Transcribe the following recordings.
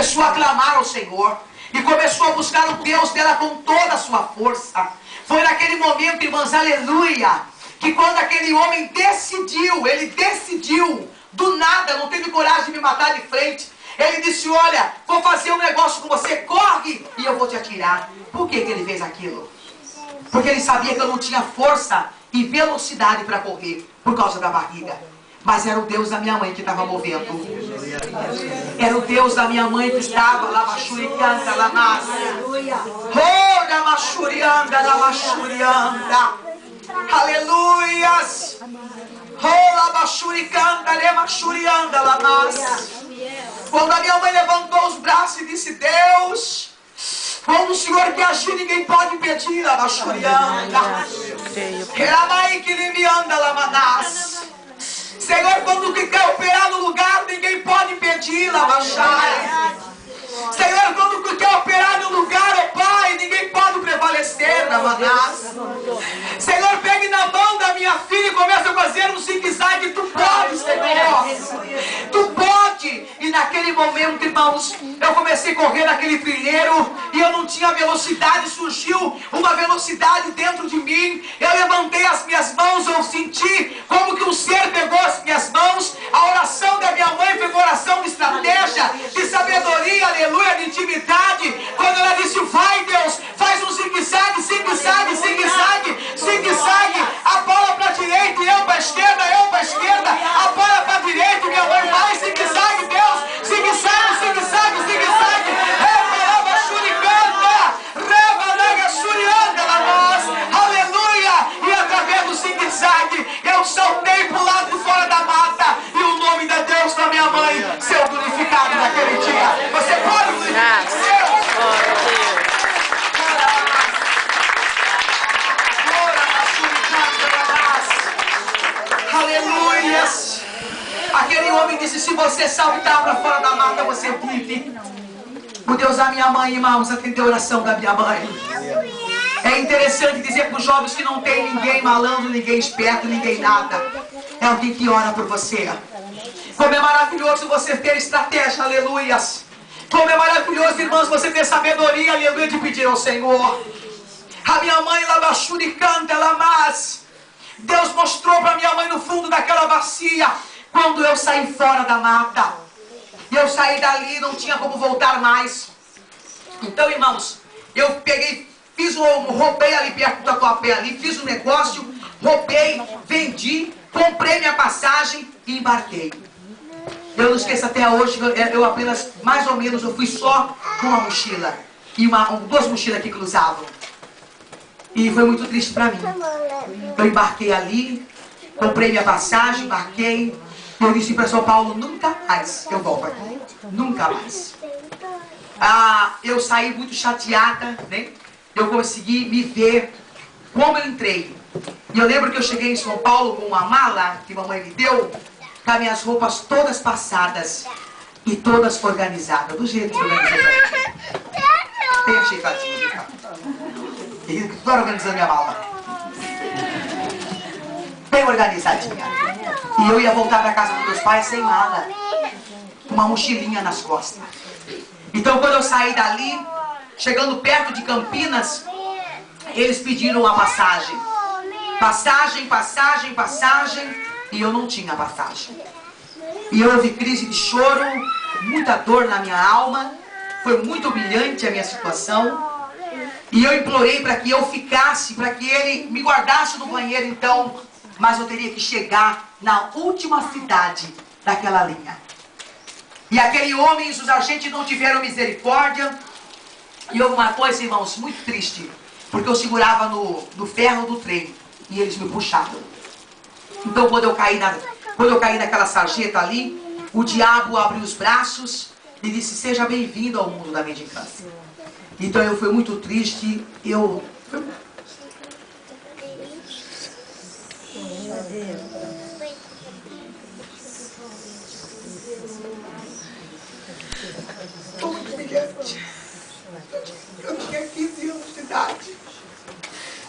começou a clamar ao Senhor. E começou a buscar o Deus dela com toda a sua força. Foi naquele momento, irmãs, aleluia, que quando aquele homem decidiu, ele decidiu, do nada, não teve coragem de me matar de frente. Ele disse, olha, vou fazer um negócio com você, corre e eu vou te atirar. Por que que ele fez aquilo? Porque ele sabia que eu não tinha força e velocidade para correr, por causa da barriga. Mas era o Deus da minha mãe que estava movendo. Era o Deus da minha mãe que estava lá, machurianda, lá massa. Oh, da machurianda, da machurianda. Aleluias. Oh, la machuricanda, le machurianda, lá massa. Quando a minha mãe levantou os braços e disse, Deus, quando o Senhor quer agir, ninguém pode impedir, la machurianda. Era mãe que lhe anda, lá manas. Senhor, quando tu quer operar no lugar, ninguém pode impedir, la machai. Senhor, quando tu quer operar no lugar, ó Pai, ninguém pode prevalecer, la manas. Senhor, pegue na mão da minha filha e comece a fazer um zigue-zague. Tu pode, Senhor. Tu pode. E naquele momento, irmãos, eu comecei a correr naquele trilheiro e eu não tinha velocidade. Surgiu uma velocidade dentro de mim. Eu levantei as minhas mãos, eu senti como que um ser pegou as minhas mãos. A oração da minha mãe foi uma oração de estratégia, de sabedoria, aleluia, de intimidade. Quando ela disse, vai Deus, faz um zigue-zague, zigue-zague, zigue-zague, zigue-zague, a bola para a direita e eu para a esquerda, a bola para a direita, minha mãe vai, zigue-zague, Deus, zigue-zague, zigue-zague, zigue-zague, reparava churicanda, rebanaga churianda na nós, aleluia, e através do zigue-zague, eu saltei para o lado de fora da mata, e o nome de Deus da minha mãe ser glorificado naquele dia. Você pode glorificar Deus? Aleluias. Aquele homem disse, se você saltar para fora da mata, você vive. O Deus da minha mãe, irmãos, atendeu a oração da minha mãe. É interessante dizer para os jovens que não tem ninguém malandro, ninguém esperto, ninguém nada. É alguém que ora por você. Como é maravilhoso você ter estratégia, aleluias. Como é maravilhoso, irmãos, você ter sabedoria, aleluia, de pedir ao Senhor. A minha mãe, Labachuri canta, Lamas. Deus mostrou para minha mãe no fundo daquela bacia, quando eu saí fora da mata. E eu saí dali, não tinha como voltar mais. Então, irmãos, eu peguei, roubei ali perto do Tatuapé ali, fiz um negócio, roubei, vendi, comprei minha passagem e embarquei. Eu não esqueço até hoje, eu apenas, mais ou menos, eu fui só com uma mochila. E duas mochilas que cruzavam. E foi muito triste para mim. Eu embarquei ali, comprei minha passagem, embarquei. E eu disse para São Paulo, nunca mais eu volto aqui. Nunca mais. Eu saí muito chateada, né? Eu consegui me ver como eu entrei. E eu lembro que eu cheguei em São Paulo com uma mala que mamãe me deu, com as minhas roupas todas passadas e todas organizadas. Do jeito que eu organizei. Bem ajeitadinho, cara. Estou organizando minha mala. Bem organizadinha. E eu ia voltar para casa dos meus pais sem mala. Com uma mochilinha nas costas. Então quando eu saí dali, chegando perto de Campinas, eles pediram a passagem. Passagem, passagem, passagem. E eu não tinha passagem. E eu houve crise de choro, muita dor na minha alma. Foi muito humilhante a minha situação. E eu implorei para que eu ficasse, para que ele me guardasse no banheiro então. Mas eu teria que chegar na última cidade daquela linha. E aquele homem e os agentes não tiveram misericórdia. E houve uma coisa, irmãos, muito triste. Porque eu segurava no ferro do trem. E eles me puxaram. Então quando eu caí naquela sarjeta ali, o diabo abriu os braços e disse, seja bem-vindo ao mundo da mendicância. Então eu fui muito triste, muito humilhante. Eu tinha 15 anos de idade.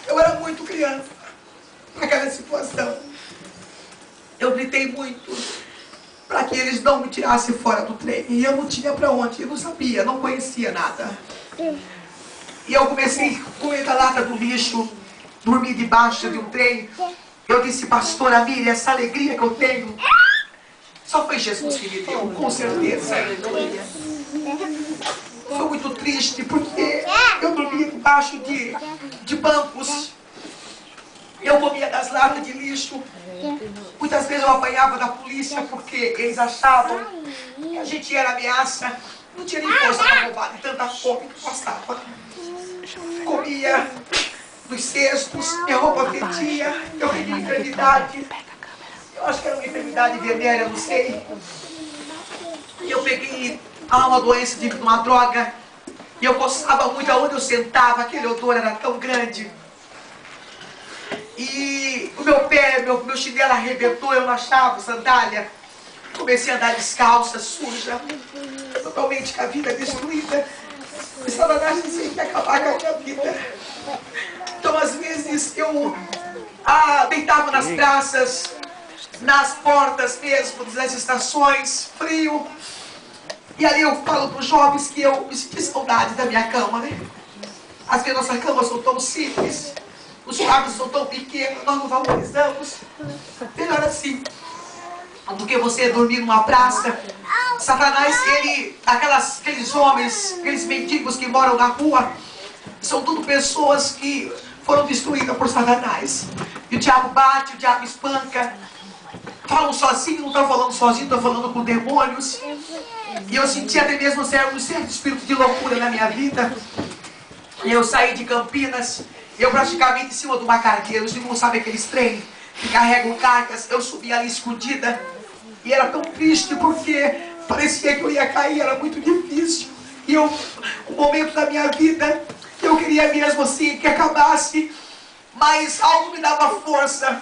Eu era muito criança naquela situação. Eu gritei muito para que eles não me tirassem fora do trem. E eu não tinha pra onde, eu não sabia, não conhecia nada. E eu comecei a comer da lata do lixo, dormir debaixo de um trem. Eu disse, pastora Miriam, essa alegria que eu tenho, só foi Jesus que me deu, com certeza. Foi muito triste, porque eu dormia debaixo de bancos. Eu comia das latas de lixo. Muitas vezes eu apanhava da polícia, porque eles achavam que a gente era ameaça. Não tinha nem força para roubar, de tanta fome que passava. Comia dos cestos, minha roupa fedia, eu peguei enfermidade. Eu acho que era uma enfermidade venérea, não sei. E eu peguei uma doença de uma droga. E eu coçava muito aonde eu sentava, aquele odor era tão grande. E o meu pé, meu chinelo arrebentou, eu não achava sandália. Comecei a andar descalça, suja, totalmente com a vida destruída. E Satanás dizia que ia acabar com a minha vida. Então, às vezes, eu deitava nas praças, nas portas mesmo, das estações, frio. E ali eu falo para os jovens que eu me senti saudade da minha cama, né? Às vezes nossas camas são tão simples, os quartos são tão pequenos, nós não valorizamos. Melhor assim do que você dormir numa praça. Satanás, aqueles homens, aqueles mendigos que moram na rua, são tudo pessoas que foram destruídas por Satanás. E o diabo bate, o diabo espanca. Falam sozinho, não estão falando sozinho, estão falando com demônios. E eu senti até mesmo um certo espírito de loucura na minha vida. E eu saí de Campinas, eu praticamente em cima de uma cargueira. Os irmãos sabem aqueles trem que carregam cargas. Eu subi ali escondida. E era tão triste porque parecia que eu ia cair, era muito difícil. E um momento da minha vida, eu queria mesmo assim que acabasse, mas algo me dava força.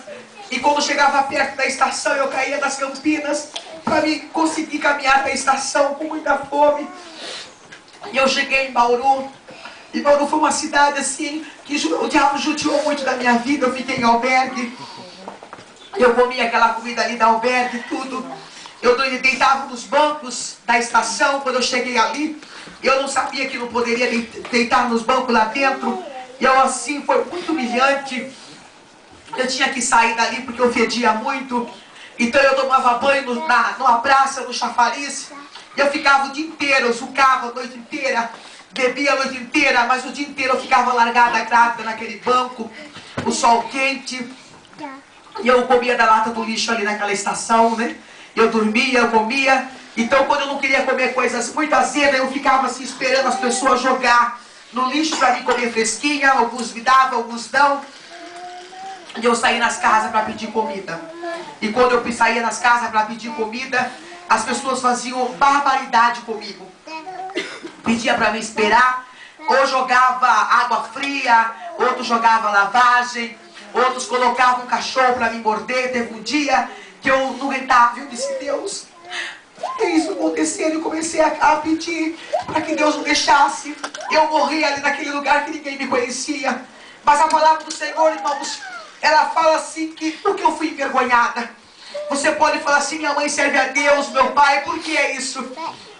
E quando chegava perto da estação, eu caía das Campinas para me conseguir caminhar até a estação com muita fome. E eu cheguei em Bauru. E Bauru foi uma cidade assim que o diabo judiou muito da minha vida. Eu fiquei em albergue. Eu comia aquela comida ali da albergue, tudo. Eu deitava nos bancos da estação. Quando eu cheguei ali, eu não sabia que não poderia deitar nos bancos lá dentro. E eu assim, foi muito humilhante. Eu tinha que sair dali porque eu fedia muito. Então eu tomava banho numa praça, no chafariz. Eu ficava o dia inteiro, eu sucava a noite inteira. Bebia a noite inteira, mas o dia inteiro eu ficava largada, grávida naquele banco. O sol quente. E eu comia da lata do lixo ali naquela estação, né? Eu dormia, eu comia. Então quando eu não queria comer coisas muito azedas, eu ficava assim esperando as pessoas jogar no lixo para mim comer fresquinha. Alguns me davam, alguns não. E eu saía nas casas para pedir comida. E quando eu saía nas casas para pedir comida, as pessoas faziam barbaridade comigo. Pedia para me esperar, ou jogava água fria, outros jogava lavagem, outros colocavam um cachorro para me morder. Teve um dia que eu não aguentava, eu disse, Deus, por que isso acontecendo? E comecei a pedir para que Deus não deixasse eu morrer ali naquele lugar que ninguém me conhecia. Mas a palavra do Senhor, irmãos, ela fala assim que porque eu fui envergonhada. Você pode falar assim, minha mãe serve a Deus, meu pai, por que é isso?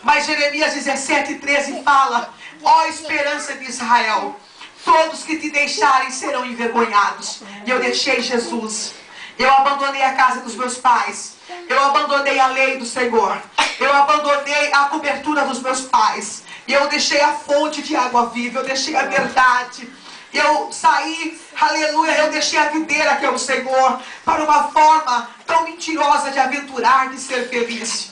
Mas Jeremias 17:13 fala, ó esperança de Israel, todos que te deixarem serão envergonhados. E eu deixei Jesus. Eu abandonei a casa dos meus pais. Eu abandonei a lei do Senhor. Eu abandonei a cobertura dos meus pais. E eu deixei a fonte de água viva. Eu deixei a verdade. Eu saí, aleluia, eu deixei a videira que é o Senhor para uma forma tão mentirosa de aventurar, de ser feliz.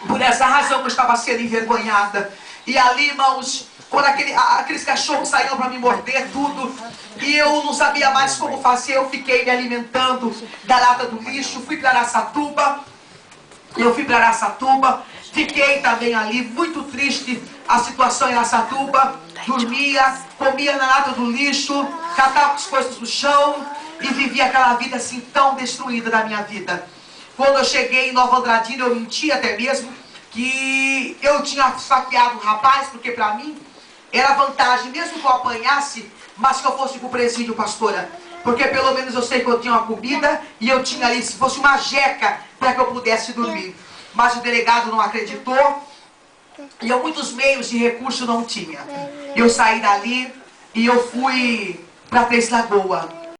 Por essa razão eu estava sendo envergonhada. E ali, irmãos, quando aqueles cachorros saíam para me morder tudo, e eu não sabia mais como fazer, eu fiquei me alimentando da lata do lixo. Fui para Araçatuba. Fiquei também ali, muito triste a situação em Araçatuba. Dormia, comia na lata do lixo, catava as coisas do chão e vivia aquela vida assim tão destruída da minha vida. Quando eu cheguei em Nova Andradina, eu menti até mesmo que eu tinha saqueado um rapaz, porque para mim era vantagem, mesmo que eu apanhasse, mas que eu fosse para o presídio, pastora. Porque pelo menos eu sei que eu tinha uma comida e eu tinha ali, se fosse uma jeca, para que eu pudesse dormir. mas o delegado não acreditou. E eu muitos meios de recurso não tinha. Eu saí dali e eu fui para Três Lagoas.